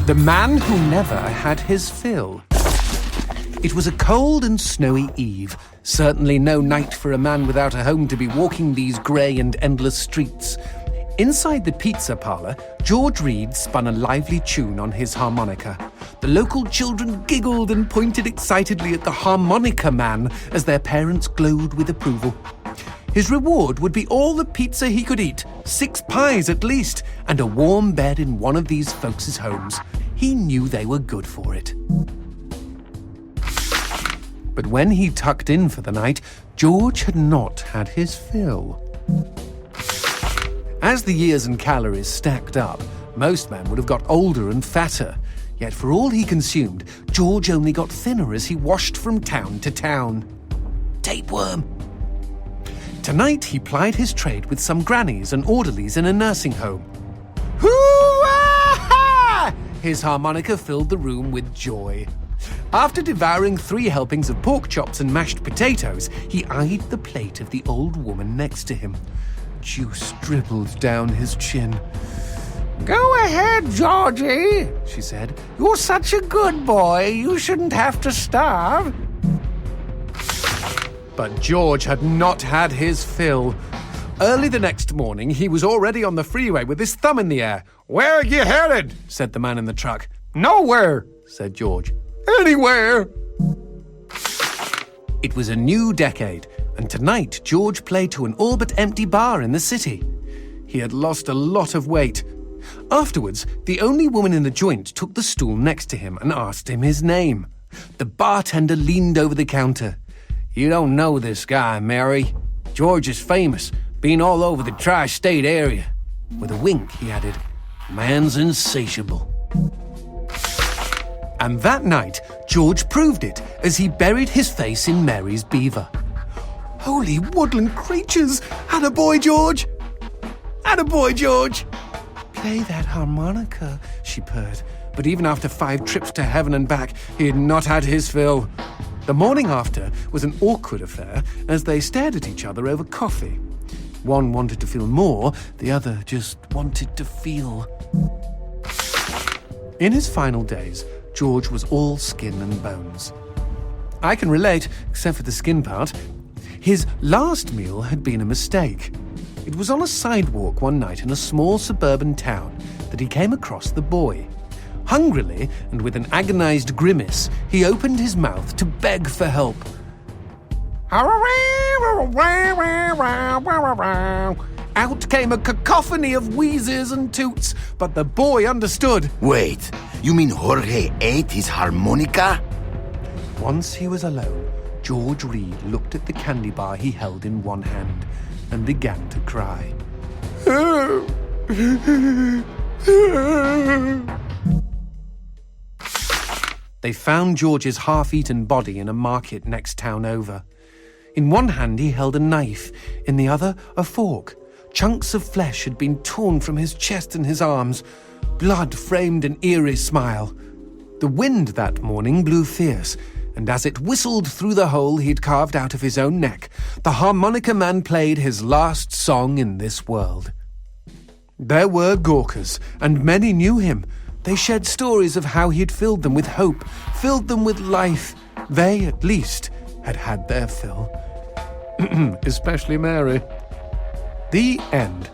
The man who never had his fill. It was a cold and snowy eve. Certainly no night for a man without a home to be walking these grey and endless streets. Inside the pizza parlour, George Reed spun a lively tune on his harmonica. The local children giggled and pointed excitedly at the harmonica man as their parents glowed with approval. His reward would be all the pizza he could eat, 6 pies at least, and a warm bed in one of these folks' homes. He knew they were good for it. But when he tucked in for the night, George had not had his fill. As the years and calories stacked up, most men would have got older and fatter. Yet for all he consumed, George only got thinner as he washed from town to town. Tapeworm. Tonight he plied his trade with some grannies and orderlies in a nursing home. Hoo-ah! His harmonica filled the room with joy. After devouring 3 helpings of pork chops and mashed potatoes, he eyed the plate of the old woman next to him. Juice dribbled down his chin. "Go ahead, Georgie," she said. "You're such a good boy, you shouldn't have to starve." But George had not had his fill. Early the next morning, he was already on the freeway with his thumb in the air. "Where are you headed?" said the man in the truck. "Nowhere," said George. "Anywhere." It was a new decade, and tonight George played to an all but empty bar in the city. He had lost a lot of weight. Afterwards, the only woman in the joint took the stool next to him and asked him his name. The bartender leaned over the counter. "You don't know this guy, Mary. George is famous, been all over the tri-state area." With a wink, he added, "Man's insatiable." And that night, George proved it as he buried his face in Mary's beaver. Holy woodland creatures! Attaboy, George! Attaboy, George! "Play that harmonica," she purred. But even after 5 trips to heaven and back, he had not had his fill. The morning after was an awkward affair as they stared at each other over coffee. One wanted to feel more, the other just wanted to feel. In his final days, George was all skin and bones. I can relate, except for the skin part. His last meal had been a mistake. It was on a sidewalk one night in a small suburban town that he came across the boy. Hungrily, and with an agonized grimace, he opened his mouth to beg for help. Out came a cacophony of wheezes and toots, but the boy understood. "Wait, you mean Jorge ate his harmonica?" Once he was alone, George Reed looked at the candy bar he held in one hand and began to cry. They found George's half-eaten body in a market next town over. In one hand he held a knife, in the other a fork. Chunks of flesh had been torn from his chest and his arms. Blood framed an eerie smile. The wind that morning blew fierce, and as it whistled through the hole he'd carved out of his own neck, the harmonica man played his last song in this world. There were Gawkers, and many knew him. They shared stories of how he'd filled them with hope, filled them with life. They, at least, had had their fill. Especially Mary. The end.